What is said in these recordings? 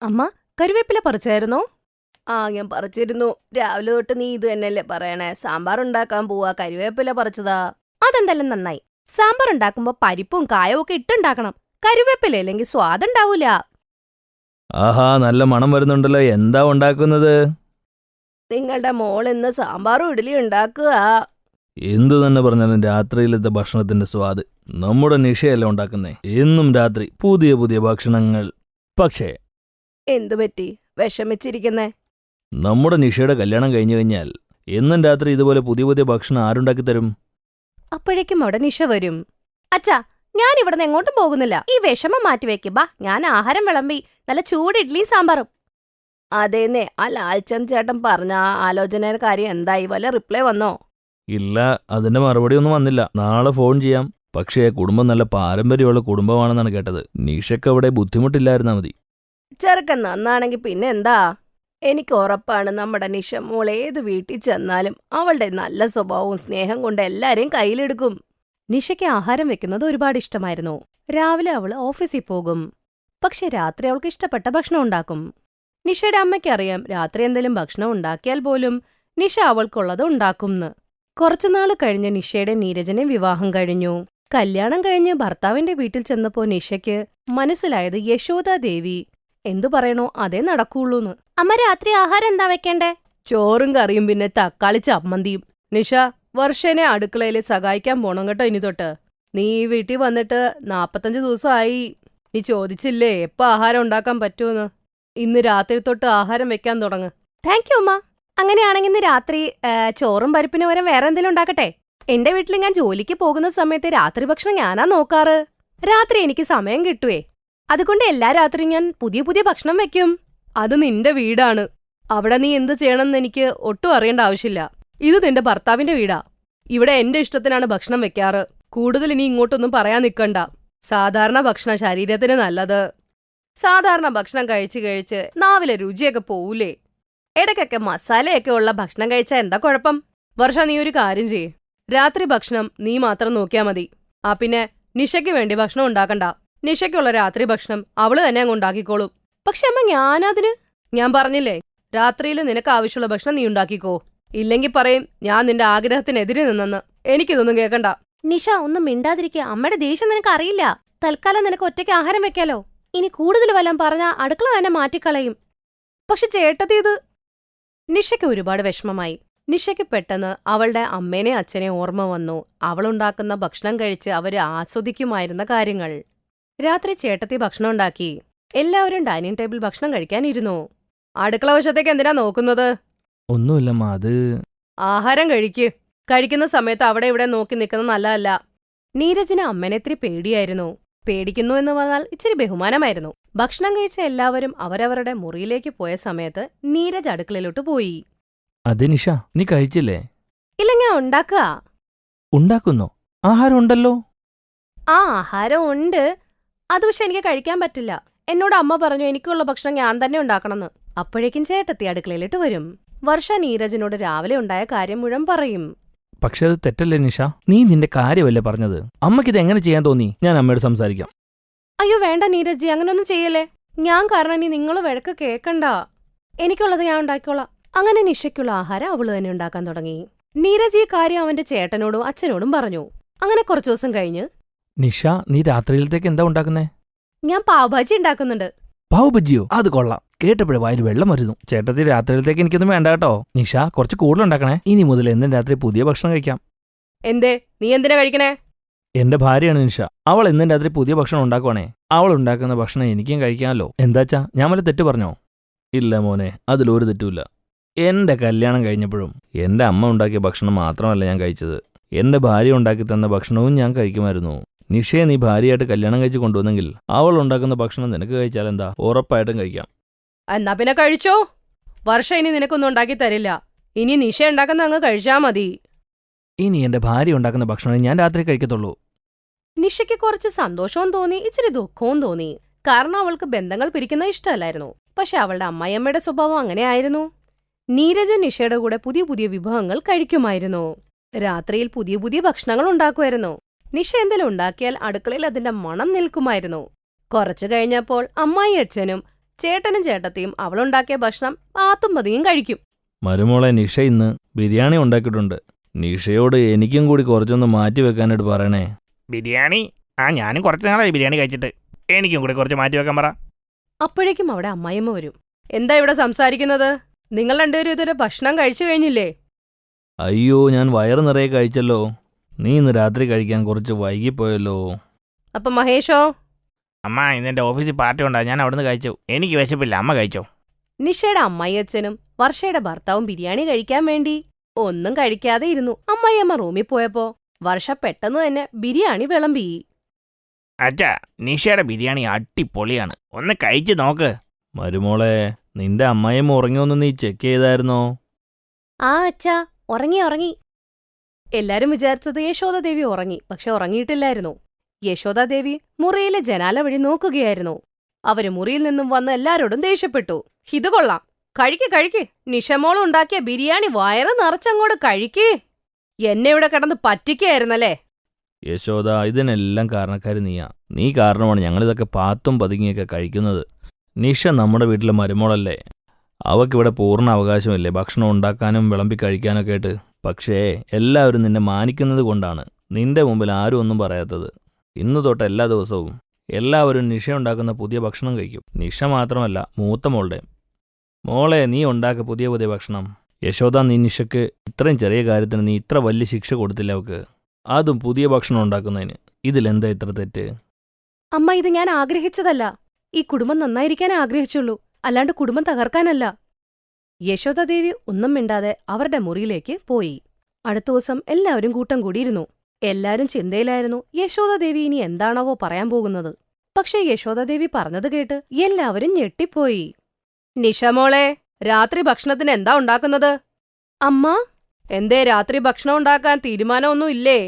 അമ്മ, കരുവേപ്പില പറിച്ചായിരുന്നോ? ആ, ഞാൻ പറിച്ചിരുന്നു. രാവിലെ തൊട്ട് നീ ഇത് തന്നെയല്ലേ പറയണേ. സാമ്പാർ ഉണ്ടാക്കാൻ പോവാ, കരുവേപ്പില പറിച്ചതാ. അതെന്തെല്ലാം നന്നായി. സാമ്പാർ ഉണ്ടാക്കുമ്പോ പരിപ്പും കായവും ഒക്കെ ഇട്ടുണ്ടാക്കണം. കരുവേപ്പില ഇല്ലെങ്കിൽ സ്വാദുണ്ടാവൂല. ആഹാ, നല്ല മണം വരുന്നുണ്ടല്ലോ. എന്താ ഉണ്ടാക്കുന്നത്? നിങ്ങളുടെ മോൾ ഇന്ന് സാമ്പാറും ഇഡ്ഡലി ഉണ്ടാക്കുക. എന്തു തന്നെ പറഞ്ഞാലും രാത്രിയിലത്തെ ഭക്ഷണത്തിന്റെ സ്വാദ് നമ്മുടെ നിഷയല്ല ഉണ്ടാക്കുന്നേ. എന്നും രാത്രി പുതിയ പുതിയ ഭക്ഷണങ്ങൾ. പക്ഷേ എന്തു പറ്റി വിഷമിച്ചിരിക്കുന്നേ? നമ്മുടെ നിഷയുടെ കല്യാണം കഴിഞ്ഞു കഴിഞ്ഞാൽ എന്നും രാത്രി ഇതുപോലെ പുതിയ പുതിയ ഭക്ഷണം ആരുണ്ടാക്കി തരും? അപ്പോഴേക്കും അവിടെ നിഷ വരും. അച്ഛാ, ഞാൻ ഇവിടുന്ന് എങ്ങോട്ടും പോകുന്നില്ല. ഈ വിഷമം മാറ്റിവെക്ക്. ബാ, ഞാൻ ആഹാരം വിളമ്പി നല്ല ചൂട് ഇഡ്ഡലിയും സാമ്പാറും. അതേന്നേ, ആ ലാൽചന്ദ് ചേട്ടൻ പറഞ്ഞ ആ ആലോചനയുടെ കാര്യം എന്തായി? വല്ല റിപ്ലൈ വന്നോ? ഇല്ല, അതിന്റെ മറുപടി ഒന്നും വന്നില്ല. നാളെ ഫോൺ ചെയ്യാം. പക്ഷേ കുടുംബം നല്ല പാരമ്പര്യമുള്ള കുടുംബമാണെന്നാണ് കേട്ടത്. നിഷയ്ക്ക് അവിടെ ബുദ്ധിമുട്ടില്ലായിരുന്നാ മതി. ചെറുക്കൻ നന്നാണെങ്കിൽ പിന്നെ എന്താ? എനിക്ക് ഉറപ്പാണ് നമ്മുടെ നിഷ മോൾ ഏത് വീട്ടിൽ ചെന്നാലും അവളുടെ നല്ല സ്വഭാവവും സ്നേഹം കൊണ്ട് എല്ലാരെയും കയ്യിലെടുക്കും. നിഷയ്ക്ക് ആഹാരം വെക്കുന്നത് ഒരുപാട് ഇഷ്ടമായിരുന്നു. രാവിലെ അവൾ ഓഫീസിൽ പോകും. പക്ഷെ രാത്രി അവൾക്ക് ഇഷ്ടപ്പെട്ട ഭക്ഷണം ഉണ്ടാക്കും. നിഷയുടെ അമ്മയ്ക്കറിയാം, രാത്രി എന്തെങ്കിലും ഭക്ഷണം ഉണ്ടാക്കിയാൽ പോലും നിഷ അവൾക്കുള്ളത് ഉണ്ടാക്കുംന്ന്. കുറച്ചുനാൾ കഴിഞ്ഞ് നിഷയുടെ നീരജനെ വിവാഹം കഴിഞ്ഞു. കല്യാണം കഴിഞ്ഞ് ഭർത്താവിന്റെ വീട്ടിൽ ചെന്നപ്പോ നിഷയ്ക്ക് മനസ്സിലായത് യശോദാദേവി എന്തു പറയണോ അതേ നടക്കുള്ളൂന്ന്. അമ്മ, രാത്രി ആഹാരം എന്താ വെക്കേണ്ടേ? ചോറും കറിയും പിന്നെ തക്കാളി ചമ്മന്തിയും. നിഷ, വർഷനെ അടുക്കളയില് സഹായിക്കാൻ പോണം കേട്ടോ ഇനി തൊട്ട്. നീ ഈ വീട്ടിൽ വന്നിട്ട് 45 ദിവസമായി. നീ ചോദിച്ചില്ലേ എപ്പോ ആഹാരം ഉണ്ടാക്കാൻ പറ്റൂന്ന്. ഇന്ന് രാത്രി തൊട്ട് ആഹാരം വെക്കാൻ തുടങ്ങ്. താങ്ക് യു അമ്മ. അങ്ങനെയാണെങ്കിൽ ഇന്ന് രാത്രി ചോറും പരിപ്പിന് പകരം വേറെ എന്തെങ്കിലും ഉണ്ടാക്കട്ടെ? എന്റെ വീട്ടിൽ ഞാൻ ജോലിക്ക് പോകുന്ന സമയത്ത് രാത്രി ഭക്ഷണം ഞാനാ നോക്കാറ്. രാത്രി എനിക്ക് സമയം കിട്ടുവേ. അതുകൊണ്ട് എല്ലാ രാത്രിയും ഞാൻ പുതിയ പുതിയ ഭക്ഷണം വെക്കും. അത് നിന്റെ വീടാണ്. അവിടെ നീ എന്ത് ചെയ്യണമെന്ന് എനിക്ക് ഒട്ടും അറിയേണ്ട ആവശ്യമില്ല. ഇത് നിന്റെ ഭർത്താവിന്റെ വീടാ. ഇവിടെ എന്റെ ഇഷ്ടത്തിനാണ് ഭക്ഷണം വെക്കാറ്. കൂടുതൽ ഇനി ഇങ്ങോട്ടൊന്നും പറയാൻ നിൽക്കണ്ട. സാധാരണ ഭക്ഷണം ശരീരത്തിന് നല്ലത്. സാധാരണ ഭക്ഷണം കഴിച്ച് കഴിച്ച് നാവിലെ രുചിയൊക്കെ പോവൂലേ? ഇടയ്ക്കൊക്കെ മസാലയൊക്കെ ഉള്ള ഭക്ഷണം കഴിച്ചാൽ എന്താ കുഴപ്പം? വർഷ, നീ ഒരു കാര്യം ചെയ്യ്. രാത്രി ഭക്ഷണം നീ മാത്രം നോക്കിയാ മതി. ആ, പിന്നെ നിഷയ്ക്ക് വേണ്ടി ഭക്ഷണം ഉണ്ടാക്കണ്ട. നിഷയ്ക്കുള്ള രാത്രി ഭക്ഷണം അവള് തന്നെ അങ്ങ് ഉണ്ടാക്കിക്കോളും. പക്ഷെ അമ്മ, ഞാൻ പറഞ്ഞില്ലേ, രാത്രിയിൽ നിനക്ക് ആവശ്യമുള്ള ഭക്ഷണം നീ ഉണ്ടാക്കിക്കോ. ഇല്ലെങ്കിൽ പറയും ഞാൻ നിന്റെ ആഗ്രഹത്തിനെതിരെ നിന്നെന്ന്. എനിക്കിതൊന്നും കേൾക്കണ്ട. നിഷ, ഒന്നും മിണ്ടാതിരിക്കുക. അമ്മയുടെ ദേഷ്യം നിനക്ക് അറിയില്ല. തൽക്കാലം നിനക്ക് ഒറ്റയ്ക്ക് ആഹാരം വെക്കാലോ. ഇനി കൂടുതൽ വല്ലതും പറഞ്ഞാ അടുക്കള തന്നെ മാറ്റിക്കളയും. പക്ഷെ ചേട്ടത്തി ഇത്. നിഷയ്ക്ക് ഒരുപാട് വിഷമമായി. നിഷയ്ക്ക് പെട്ടെന്ന് അവളുടെ അമ്മേനെ അച്ഛനെ ഓർമ്മ വന്നു. അവളുണ്ടാക്കുന്ന ഭക്ഷണം കഴിച്ച് അവര് ആസ്വദിക്കുമായിരുന്ന കാര്യങ്ങൾ. രാത്രി ചേട്ടത്തി ഭക്ഷണം ഉണ്ടാക്കി. എല്ലാവരും ഡൈനിങ് ടേബിൾ ഭക്ഷണം കഴിക്കാനിരുന്നു. അടുക്കള വശത്തേക്ക് എന്തിനാ നോക്കുന്നത്? ഒന്നുമില്ലമ്മ, അത് ആഹാരം കഴിക്ക്. കഴിക്കുന്ന സമയത്ത് അവിടെ ഇവിടെ നോക്കി നിൽക്കുന്നത് നല്ലതല്ല. നീരജിന് അമ്മനെ ഇത്തിരി പേടിയായിരുന്നു. പേടിക്കുന്നു എന്ന് പറഞ്ഞാൽ ഇച്ചിരി ബഹുമാനമായിരുന്നു. ഭക്ഷണം കഴിച്ച എല്ലാവരും അവരവരുടെ മുറിയിലേക്ക് പോയ സമയത്ത് നീരജ് അടുക്കളയിലോട്ട് പോയി. അതെ നിഷ, നീ കഴിച്ചില്ലേ? ഇല്ല, ഞാൻ ഉണ്ടാക്കുക. ഉണ്ടാക്കുന്നോ? ആഹാരം ഉണ്ടല്ലോ. ആ, ആഹാരം ഉണ്ട്. അത് പക്ഷെ എനിക്ക് കഴിക്കാൻ പറ്റില്ല. എന്നോട് അമ്മ പറഞ്ഞു എനിക്കുള്ള ഭക്ഷണം ഞാൻ തന്നെ ഉണ്ടാക്കണമെന്ന്. അപ്പോഴേക്കും ചേട്ടത്തി അടുക്കളയിലിട്ട് വരും. വർഷ നീരജിനോട് രാവിലെ ഉണ്ടായ കാര്യം മുഴുവൻ പറയും. പക്ഷെ അത് തെറ്റല്ലേ നിഷ? നീ നിന്റെ കാര്യമല്ലേ പറഞ്ഞത്? അമ്മയ്ക്കിത് എങ്ങനെ ചെയ്യാൻ തോന്നി? ഞാൻ അമ്മയോട് സംസാരിക്കാം. അയ്യോ വേണ്ട നീരജി, അങ്ങനൊന്നും ചെയ്യല്ലേ. ഞാൻ കാരണം ഇനി നിങ്ങൾ വഴക്ക് കേക്കണ്ട. എനിക്കുള്ളത് ഞാൻ ഉണ്ടാക്കിക്കോളാം. അങ്ങനെ നിഷയ്ക്കുള്ള ആഹാരം അവള് തന്നെ ഉണ്ടാക്കാൻ തുടങ്ങി. നീരജ് ഈ കാര്യം അവന്റെ ചേട്ടനോടും അച്ഛനോടും പറഞ്ഞു. അങ്ങനെ കുറച്ചു ദിവസം കഴിഞ്ഞ്, നിഷ, നീ രാത്രിയിലത്തേക്ക് എന്താ ഉണ്ടാക്കുന്നേ? ഞാൻ പാവഭാജി ഉണ്ടാക്കുന്നുണ്ട്. പാവ് ബജ്ജിയോ? അത് കൊള്ളാം. കേട്ടപ്പോഴേ വായിൽ വെള്ളം വരുന്നു. ചേട്ടത്തി, രാത്രിയിലത്തേക്ക് എനിക്കൊന്നും വേണ്ട കേട്ടോ. നിഷ, കുറച്ച് കൂടുതൽ ഉണ്ടാക്കണേ. ഇനി മുതൽ എന്നും രാത്രി പുതിയ ഭക്ഷണം കഴിക്കാം. എന്തേ, നീ എന്തിനാ കഴിക്കണേ? എന്റെ ഭാര്യയാണ് നിഷ. അവൾ എന്നും രാത്രി പുതിയ ഭക്ഷണം ഉണ്ടാക്കുവാണേ. അവൾ ഉണ്ടാക്കുന്ന ഭക്ഷണം എനിക്കും കഴിക്കാമല്ലോ. എന്താച്ചാ, ഞാൻ വല്ല തെറ്റ് പറഞ്ഞോ? ഇല്ല മോനെ, അതിലൊരു തെറ്റുമില്ല. എന്റെ കല്യാണം കഴിഞ്ഞപ്പോഴും എന്റെ അമ്മ ഉണ്ടാക്കിയ ഭക്ഷണം മാത്രമല്ല ഞാൻ കഴിച്ചത്. എന്റെ ഭാര്യ ഉണ്ടാക്കി തന്ന ഭക്ഷണവും ഞാൻ കഴിക്കുമായിരുന്നു. നിഷയെ നീ ഭാര്യയായിട്ട് കല്യാണം കഴിച്ച് കൊണ്ടുവന്നെങ്കിൽ അവൾ ഉണ്ടാക്കുന്ന ഭക്ഷണം നിനക്ക് കഴിച്ചാൽ എന്താ? ഉറപ്പായിട്ടും കഴിക്കാം. എന്നാ പിന്നെ കഴിച്ചോ. വർഷ ഇനി നിനക്കൊന്നും ഉണ്ടാക്കി തരില്ല. ഇനി നിഷ ഉണ്ടാക്കുന്ന അങ്ങ് കഴിച്ചാ മതി. ഇനി എന്റെ ഭാര്യ ഉണ്ടാക്കുന്ന ഭക്ഷണം ഞാൻ രാത്രി കഴിക്കത്തുള്ളൂ. നിഷയ്ക്ക് കുറച്ച് സന്തോഷവും തോന്നി, ഇച്ചിരി ദുഃഖവും തോന്നി. കാരണം അവൾക്ക് ബന്ധങ്ങൾ പിരിക്കുന്നത് ഇഷ്ടമല്ലായിരുന്നു. പക്ഷെ അവളുടെ അമ്മായിയമ്മയുടെ സ്വഭാവം അങ്ങനെയായിരുന്നു. നീരജ് നിഷയുടെ കൂടെ പുതിയ പുതിയ വിഭവങ്ങൾ കഴിക്കുമായിരുന്നു. രാത്രിയിൽ പുതിയ പുതിയ ഭക്ഷണങ്ങൾ ഉണ്ടാക്കുമായിരുന്നു. നിഷ എന്തെങ്കിലും ഉണ്ടാക്കിയാൽ അടുക്കളയിൽ അതിന്റെ മണം നിൽക്കുമായിരുന്നു. കുറച്ചു കഴിഞ്ഞപ്പോൾ അമ്മായി അച്ഛനും ചേട്ടനും ചേട്ടത്തിയും അവളുണ്ടാക്കിയ ഭക്ഷണം പാത്തും പതിയും കഴിക്കും. മരുമോളെ, നിഷ ഇന്ന് ബിരിയാണി ഉണ്ടാക്കിയിട്ടുണ്ട്. നിഷയോട് എനിക്കും കൂടി കുറച്ചൊന്ന് മാറ്റി വെക്കാനായിട്ട് പറയണേ. ബിരിയാണി? ഞാനും കുറച്ച് നാളായി ബിരിയാണി കഴിച്ചിട്ട്. എനിക്കും കൂടി കുറച്ച് മാറ്റി വെക്കാൻ പറ. അപ്പോഴേക്കും അവിടെ അമ്മായിയമ്മ വരും. എന്താ ഇവിടെ സംസാരിക്കുന്നത്? നിങ്ങൾ രണ്ടുപേരും ഇതുവരെ ഭക്ഷണം കഴിച്ചു കഴിഞ്ഞില്ലേ? അയ്യോ, ഞാൻ വയറ് നിറയെ കഴിച്ചല്ലോ. നീ ഇന്ന് രാത്രി കഴിക്കാൻ കുറച്ച് വൈകിപ്പോയല്ലോ. അപ്പൊ മഹേഷോ? അമ്മ, ഇന്നെൻ്റെ ഓഫീസിൽ പാർട്ടി ഉണ്ടാകും, ഞാൻ അവിടുന്ന് കഴിച്ചു. എനിക്ക് വിശപ്പില്ല, അമ്മ കഴിച്ചോ. നിഷയുടെ അമ്മായിയച്ഛനും വർഷയുടെ ഭർത്താവും ബിരിയാണി കഴിക്കാൻ വേണ്ടി ഒന്നും കഴിക്കാതെ ഇരുന്നു. അമ്മായിയമ്മ റൂമിൽ പോയപ്പോ വർഷ പെട്ടെന്ന് തന്നെ ബിരിയാണി വിളമ്പി. അച്ഛാ, നിഷയുടെ ബിരിയാണി അടിപൊളിയാണ്, ഒന്ന് കഴിച്ചു നോക്ക്. മരുമോളെ, നിന്റെ അമ്മായിയമ്മ ഉറങ്ങിയൊന്ന് നീ ചെക്ക് ചെയ്തായിരുന്നോ? ആ അച്ഛാ, ഉറങ്ങി. എല്ലാരും വിചാരിച്ചത് യശോദാദേവി ഉറങ്ങി. പക്ഷെ ഉറങ്ങിയിട്ടില്ലായിരുന്നു. യശോദാദേവി മുറിയിലെ ജനാല വഴി നോക്കുകയായിരുന്നു. അവര് മുറിയിൽ നിന്നും വന്ന് എല്ലാരോടും ദേഷ്യപ്പെട്ടു. ഇത് കൊള്ളാം, കഴിക്ക്. നിഷമോളും ഉണ്ടാക്കിയ ബിരിയാണി വയറ് നിറച്ചങ്ങോട്ട് കഴിക്ക്. എന്നെ ഇവിടെ കിടന്ന് പറ്റിക്കായിരുന്നല്ലേ? യശോദ, ഇതിനെല്ലാം കാരണക്കാരി നീയാ. നീ കാരണമാണ് ഞങ്ങളിതൊക്കെ പാത്തും പതുങ്ങിയൊക്കെ കഴിക്കുന്നത്. നിഷ നമ്മുടെ വീട്ടിലെ മരുമോളല്ലേ. അവക്കിവിടെ പൂർണ്ണ അവകാശമില്ലേ ഭക്ഷണം ഉണ്ടാക്കാനും വിളമ്പി കഴിക്കാനൊക്കെ ആയിട്ട്. പക്ഷേ എല്ലാവരും നിന്നെ മാനിക്കുന്നത് കൊണ്ടാണ് നിന്റെ മുമ്പിൽ ആരും ഒന്നും പറയാത്തത്. ഇന്നു തൊട്ട് എല്ലാ ദിവസവും എല്ലാവരും നിഷ ഉണ്ടാക്കുന്ന പുതിയ ഭക്ഷണം കഴിക്കും. നിഷ മാത്രമല്ല, മൂത്ത മോളുടെ. മോളെ, നീ ഉണ്ടാക്കുക പുതിയ ഭക്ഷണം. യശോദ, നീ നിഷയ്ക്ക് ഇത്രയും ചെറിയ കാര്യത്തിന് നീ ഇത്ര വലിയ ശിക്ഷ കൊടുത്തില്ല അവക്ക്, അതും പുതിയ ഭക്ഷണം ഉണ്ടാക്കുന്നതിന്. ഇതിലെന്താ ഇത്ര തെറ്റ്? അമ്മ, ഇത് ഞാൻ ആഗ്രഹിച്ചതല്ല. ഈ കുടുംബം നന്നായിരിക്കാനേ ആഗ്രഹിച്ചുള്ളൂ, അല്ലാണ്ട് കുടുംബം തകർക്കാനല്ല. യശോദാദേവി ഒന്നും മിണ്ടാതെ അവരുടെ മുറിയിലേക്ക് പോയി. അടുത്ത ദിവസം എല്ലാവരും കൂട്ടം കൂടിയിരുന്നു. എല്ലാരും ചിന്തയിലായിരുന്നു യശോദാദേവി ഇനി എന്താണാവോ പറയാൻ പോകുന്നത്. പക്ഷേ യശോദാദേവി പറഞ്ഞത് കേട്ട് എല്ലാവരും ഞെട്ടിപ്പോയി. നിഷമോളെ, രാത്രി ഭക്ഷണത്തിന് എന്താ ഉണ്ടാക്കുന്നത്? അമ്മ, എന്തേ രാത്രി ഭക്ഷണം ഉണ്ടാക്കാൻ തീരുമാനമൊന്നും ഇല്ലേ?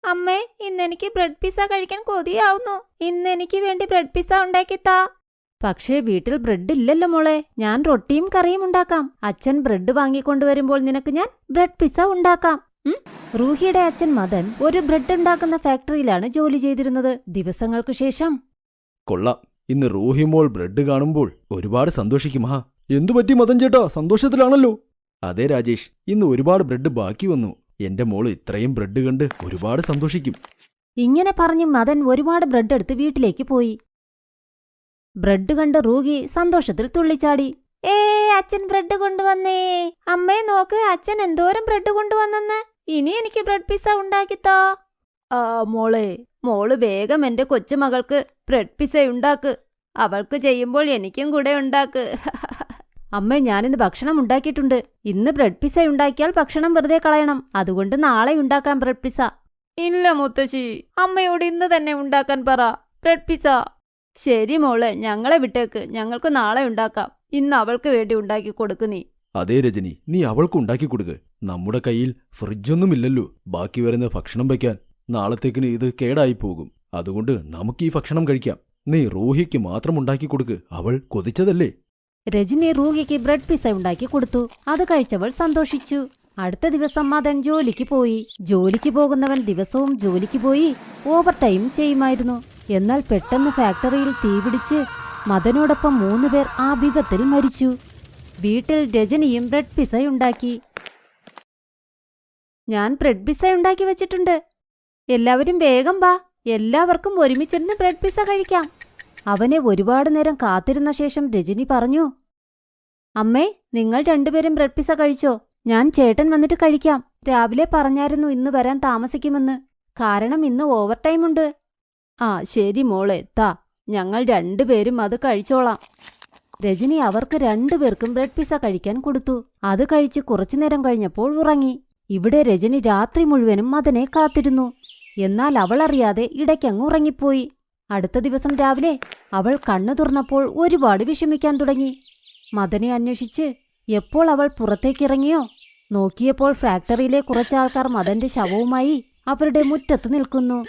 അമ്മേ, ഇന്നെനിക്ക് ബ്രെഡ് പിസ്സ കഴിക്കാൻ കൊതിയാവുന്നു. ഇന്നെനിക്ക് വേണ്ടി ബ്രെഡ് പിസ്സ ഉണ്ടാക്കിത്താ. പക്ഷേ വീട്ടിൽ ബ്രെഡ് ഇല്ലല്ലോ മോളെ. ഞാൻ റൊട്ടിയും കറിയും ഉണ്ടാക്കാം. അച്ഛൻ ബ്രെഡ് വാങ്ങിക്കൊണ്ടുവരുമ്പോൾ നിനക്ക് ഞാൻ ബ്രെഡ് പിസ്സ ഉണ്ടാക്കാം. റൂഹിയുടെ അച്ഛൻ മദൻ ഒരു ബ്രെഡ് ഉണ്ടാക്കുന്ന ഫാക്ടറിയിലാണ് ജോലി ചെയ്തിരുന്നത്. ദിവസങ്ങൾക്ക് ശേഷം, കൊള്ളാം, ഇന്ന് റൂഹിമോൾ ബ്രെഡ് കാണുമ്പോൾ ഒരുപാട് സന്തോഷിക്കും. എന്തുപറ്റി മദൻ ചേട്ടാ, സന്തോഷത്തിലാണല്ലോ? അതെ രാജേഷ്, ഇന്ന് ഒരുപാട് ബ്രെഡ് ബാക്കി വന്നു. എന്റെ മോള് ഇത്രയും ബ്രെഡ് കണ്ട് ഒരുപാട് സന്തോഷിക്കും. ഇങ്ങനെ പറഞ്ഞ് മദൻ ഒരുപാട് ബ്രെഡ് എടുത്ത് വീട്ടിലേക്ക് പോയി. ബ്രെഡ് കണ്ട് റൂഹി സന്തോഷത്തിൽ തുള്ളിച്ചാടി. അച്ഛൻ ബ്രെഡ് കൊണ്ടുവന്നേ. അമ്മേ നോക്ക്, അച്ഛൻ എന്തോരം ബ്രെഡ് കൊണ്ടുവന്നെന്ന്. ഇനി എനിക്ക് ബ്രെഡ് പിസ്സ ഉണ്ടാക്കിത്താ. മോള് വേഗം എന്റെ കൊച്ചുമകൾക്ക് ബ്രെഡ് പിസ്സ ഉണ്ടാക്ക്. അവൾക്ക് ചെയ്യുമ്പോൾ എനിക്കും കൂടെ ഉണ്ടാക്ക്. അമ്മേ, ഞാനിന്ന് ഭക്ഷണം ഉണ്ടാക്കിയിട്ടുണ്ട്. ഇന്ന് ബ്രെഡ് പിസ്സ ഉണ്ടാക്കിയാൽ ഭക്ഷണം വെറുതെ കളയണം. അതുകൊണ്ട് നാളെ ഉണ്ടാക്കാം ബ്രെഡ് പിസ്സ. ഇല്ല മുത്തശ്ശി, അമ്മയോട് ഇന്ന് തന്നെ ഉണ്ടാക്കാൻ പറ ബ്രെഡ് പിസ്സ. ശരി മോളെ, ഞങ്ങളെ വിട്ടേക്ക്. ഞങ്ങൾക്ക് നാളെ ഉണ്ടാക്കാം. ഇന്ന് അവൾക്ക് വേണ്ടി ഉണ്ടാക്കി കൊടുക്കു നീ. അതേ രജനി, നീ അവൾക്ക് ഉണ്ടാക്കി കൊടുക്ക്. നമ്മുടെ കയ്യിൽ ഫ്രിഡ്ജൊന്നുമില്ലല്ലോ ബാക്കി വരുന്ന ഭക്ഷണം വയ്ക്കാൻ. നാളത്തേക്കിന് ഇത് കേടായി പോകും. അതുകൊണ്ട് നമുക്ക് ഈ ഭക്ഷണം കഴിക്കാം. നീ റൂഹിക്ക് മാത്രം ഉണ്ടാക്കി കൊടുക്ക്, അവൾ കൊതിച്ചതല്ലേ. രജനി റൂഹിക്ക് ബ്രെഡ് പിസ്സ ഉണ്ടാക്കി കൊടുത്തു. അത് കഴിച്ചവൾ സന്തോഷിച്ചു. അടുത്ത ദിവസം മദൻ ജോലിക്ക് പോയി. ജോലിക്ക് പോകുന്നവൻ ദിവസവും ജോലിക്ക് പോയി ഓവർ ടൈം ചെയ്യുമായിരുന്നു. എന്നാൽ പെട്ടെന്ന് ഫാക്ടറിയിൽ തീപിടിച്ച് മദനോടൊപ്പം 3 പേർ ആ വിപത്തിൽ മരിച്ചു. വീട്ടിൽ രജനിയും ബ്രെഡ് പിസ്സ ഉണ്ടാക്കി. ഞാൻ ബ്രെഡ് പിസ്സ ഉണ്ടാക്കി വെച്ചിട്ടുണ്ട്. എല്ലാവരും വേഗം വാ, എല്ലാവർക്കും ഒരുമിച്ചിരുന്ന് ബ്രെഡ് പിസ്സ കഴിക്കാം. അവനെ ഒരുപാട് നേരം കാത്തിരുന്ന ശേഷം രജനി പറഞ്ഞു, അമ്മേ, നിങ്ങൾ രണ്ടുപേരും ബ്രെഡ് പിസ്സ കഴിച്ചോ? ഞാൻ ചേട്ടൻ വന്നിട്ട് കഴിക്കാം. രാവിലെ പറഞ്ഞായിരുന്നു ഇന്ന് വരാൻ താമസിക്കുമെന്ന്. കാരണം ഇന്ന് ഓവർ ടൈം ഉണ്ട്. ശരി മോളെ, താ, ഞങ്ങൾ രണ്ടുപേരും അത് കഴിച്ചോളാം. രജനി അവർക്ക് 2 പേർക്കും ബ്രെഡ് പിസ്സ കഴിക്കാൻ കൊടുത്തു. അത് കഴിച്ച് കുറച്ചുനേരം കഴിഞ്ഞപ്പോൾ ഉറങ്ങി. ഇവിടെ രജനി രാത്രി മുഴുവനും മദനെ കാത്തിരുന്നു. എന്നാൽ അവളറിയാതെ ഇടയ്ക്കങ്ങ് ഉറങ്ങിപ്പോയി. അടുത്ത ദിവസം രാവിലെ അവൾ കണ്ണു തുറന്നപ്പോൾ ഒരുപാട് വിഷമിക്കാൻ തുടങ്ങി. മദനെ അന്വേഷിച്ച് എപ്പോൾ അവൾ പുറത്തേക്കിറങ്ങിയോ നോക്കിയപ്പോൾ ഫാക്ടറിയിലെ കുറച്ചാൾക്കാർ മദന്റെ ശവവുമായി അവരുടെ മുറ്റത്ത് നിൽക്കുന്നു.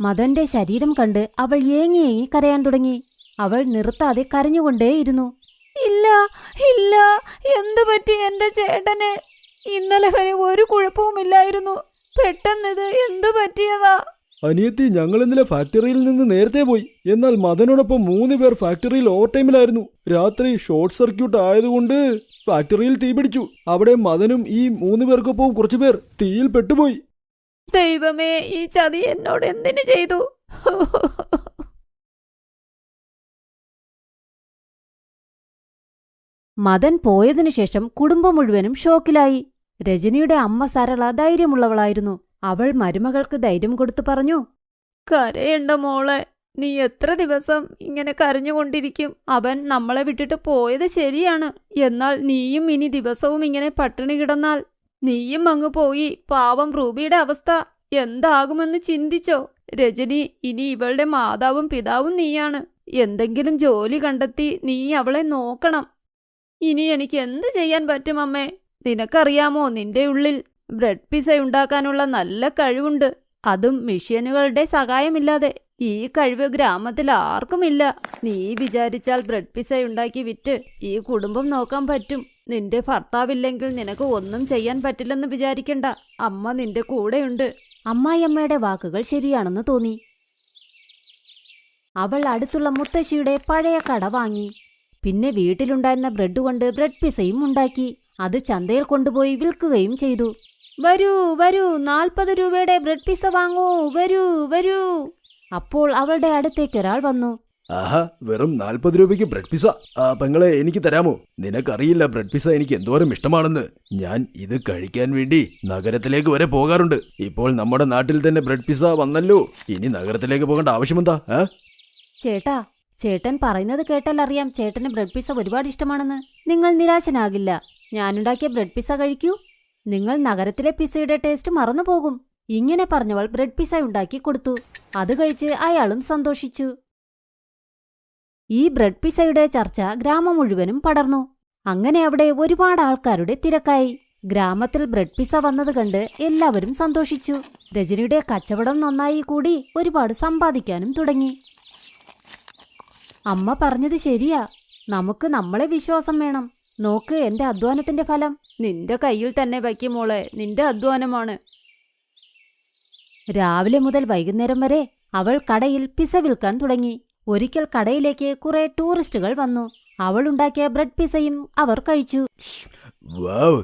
മദന്റെ ശരീരം കണ്ട് അവൾ ഏങ്ങി ഏങ്ങി കരയാൻ തുടങ്ങി. അവൾ നിർത്താതെ കരഞ്ഞുകൊണ്ടേയിരുന്നു. ഇല്ല ഇല്ല, എന്തു പറ്റി എന്റെ ചേട്ടന്? ഇന്നലെ വരെ ഒരു കുഴപ്പവുമില്ലായിരുന്നു. പെട്ടെന്നത് എന്തു പറ്റിയതാ? അനിയത്തി, ഞങ്ങൾ ഇന്നലെ ഫാക്ടറിയിൽ നിന്ന് നേരത്തെ പോയി. എന്നാൽ മദനോടൊപ്പം 3 പേർ ഫാക്ടറിയിൽ ഓവർ ടൈമിലായിരുന്നു. രാത്രി ഷോർട്ട് സർക്യൂട്ട് ആയതുകൊണ്ട് ഫാക്ടറിയിൽ തീപിടിച്ചു. അവിടെ മദനും ഈ 3 പേർക്കൊപ്പം കുറച്ചുപേർ തീയിൽ പെട്ടുപോയി. ദൈവമേ, ഈ ചതി എന്നോട് എന്തിനു ചെയ്തു? മദൻ പോയതിനു ശേഷം കുടുംബം മുഴുവനും ഷോക്കിലായി. രജനിയുടെ അമ്മ സരള ധൈര്യമുള്ളവളായിരുന്നു. അവൾ മരുമകൾക്ക് ധൈര്യം കൊടുത്തു പറഞ്ഞു, കരയണ്ട മോളെ, നീ എത്ര ദിവസം ഇങ്ങനെ കരഞ്ഞുകൊണ്ടിരിക്കും? അവൻ നമ്മളെ വിട്ടിട്ട് പോയത് ശരിയാണ്. എന്നാൽ നീയും ഇനി ദിവസവും ഇങ്ങനെ പട്ടിണി കിടന്നാൽ നീയും അങ്ങ് പോയി. പാവം റൂബിയുടെ അവസ്ഥ എന്താകുമെന്ന് ചിന്തിച്ചോ? രജനി, ഇനി ഇവളുടെ മാതാവും പിതാവും നീയാണ്. എന്തെങ്കിലും ജോലി കണ്ടെത്തി നീ അവളെ നോക്കണം. ഇനി എനിക്ക് എന്ത് ചെയ്യാൻ പറ്റും അമ്മേ? നിനക്കറിയാമോ, നിന്റെ ഉള്ളിൽ ബ്രെഡ് പിസ ഉണ്ടാക്കാനുള്ള നല്ല കഴിവുണ്ട്. അതും മിഷ്യനുകളുടെ സഹായമില്ലാതെ. ഈ കഴിവ് ഗ്രാമത്തിൽ ആർക്കുമില്ല. നീ വിചാരിച്ചാൽ ബ്രെഡ് പിസ ഉണ്ടാക്കി വിറ്റ് ഈ കുടുംബം നോക്കാൻ പറ്റും. നിന്റെ ഭർത്താവില്ലെങ്കിൽ നിനക്ക് ഒന്നും ചെയ്യാൻ പറ്റില്ലെന്ന് വിചാരിക്കണ്ട. അമ്മ നിന്റെ കൂടെയുണ്ട്. അമ്മായിയമ്മയുടെ വാക്കുകൾ ശരിയാണെന്ന് തോന്നി. അവൾ അടുത്തുള്ള മുത്തശ്ശിയുടെ പഴയ കട വാങ്ങി. പിന്നെ വീട്ടിലുണ്ടായിരുന്ന ബ്രെഡ് കൊണ്ട് ബ്രെഡ് പിസയും ഉണ്ടാക്കി. അത് ചന്തയിൽ കൊണ്ടുപോയി വിൽക്കുകയും ചെയ്തു. വരൂ വരൂ, 40 രൂപയുടെ ബ്രെഡ് പിസ വാങ്ങൂ, വരൂ വരൂ. അപ്പോൾ അവളുടെ അടുത്തേക്കൊരാൾ വന്നു. ആഹാ, വെറും 40 രൂപയ്ക്ക് ബ്രെഡ് പിസ? ആ പെങ്ങളെ, എനിക്ക് തരാമോ? നിനക്കറിയില്ല ബ്രെഡ് പിസ എനിക്ക് എന്തോരം ഇഷ്ടമാണെന്ന്. ഞാൻ ഇത് കഴിക്കാൻ വേണ്ടി നഗരത്തിലേക്ക് വരെ പോകാറുണ്ട്. ഇപ്പോൾ നമ്മുടെ നാട്ടിൽ തന്നെ ബ്രെഡ് പിസ വന്നല്ലോ. ഇനി നഗരത്തിലേക്ക് പോകേണ്ട ആവശ്യമെന്താ? ചേട്ടാ, ചേട്ടൻ പറയുന്നത് കേട്ടാൽ അറിയാം ചേട്ടന് ബ്രെഡ് പിസ ഒരുപാട് ഇഷ്ടമാണെന്ന്. നിങ്ങൾ നിരാശനാകില്ല. ഞാനുണ്ടാക്കിയ ബ്രെഡ് പിസ കഴിക്കൂ. നിങ്ങൾ നഗരത്തിലെ പിസയുടെ ടേസ്റ്റ് മറന്നുപോകും. ഇങ്ങനെ പറഞ്ഞവൾ ബ്രെഡ് പിസ ഉണ്ടാക്കി കൊടുത്തു. അത് കഴിച്ച് അയാളും സന്തോഷിച്ചു. ഈ ബ്രെഡ് പിസയുടെ ചർച്ച ഗ്രാമം മുഴുവനും പടർന്നു. അങ്ങനെ അവിടെ ഒരുപാട് ആൾക്കാരുടെ തിരക്കായി. ഗ്രാമത്തിൽ ബ്രെഡ് പിസ വന്നത് കണ്ട് എല്ലാവരും സന്തോഷിച്ചു. രജനിയുടെ കച്ചവടം നന്നായി കൂടി ഒരുപാട് സമ്പാദിക്കാനും തുടങ്ങി. അമ്മ പറഞ്ഞത് ശരിയാ. നമുക്ക് നമ്മളെ വിശ്വാസം വേണം. നോക്ക് എന്റെ അധ്വാനത്തിന്റെ ഫലം. നിന്റെ കയ്യിൽ തന്നെ വയ്ക്കും മോളെ, നിന്റെ അധ്വാനമാണ്. രാവിലെ മുതൽ വൈകുന്നേരം വരെ അവൾ കടയിൽ പിസ വിൽക്കാൻ തുടങ്ങി. ഒരിക്കൽ കടയിലേക്ക് കുറെ ടൂറിസ്റ്റുകൾ വന്നു. അവൾ ഉണ്ടാക്കിയ ബ്രെഡ് പിസയും അവർ കഴിച്ചു. വാവ്,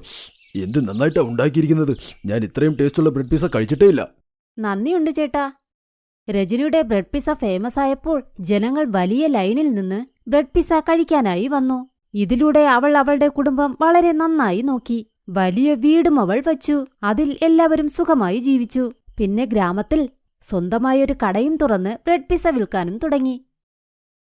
എന്ത് നന്നായിട്ടാ ഉണ്ടാക്കിയിരിക്കുന്നത്. ഞാൻ ഇത്രയും ടേസ്റ്റുള്ള ബ്രെഡ് പിസ കഴിച്ചിട്ടേ ഇല്ല. നന്ദിയുണ്ട് ചേട്ടാ. രജനിയുടെ ബ്രെഡ് പിസ ഫേമസ് ആയപ്പോൾ ജനങ്ങൾ വലിയ ലൈനിൽ നിന്ന് ബ്രെഡ് പിസ കഴിക്കാനായി വന്നു. ഇതിലൂടെ അവൾ അവളുടെ കുടുംബം വളരെ നന്നായി നോക്കി. വലിയ വീടും അവൾ വച്ചു. അതിൽ എല്ലാവരും സുഖമായി ജീവിച്ചു. പിന്നെ ഗ്രാമത്തിൽ സ്വന്തമായൊരു കടയും തുറന്ന് ബ്രെഡ് പിസ വിൽക്കാനും തുടങ്ങി.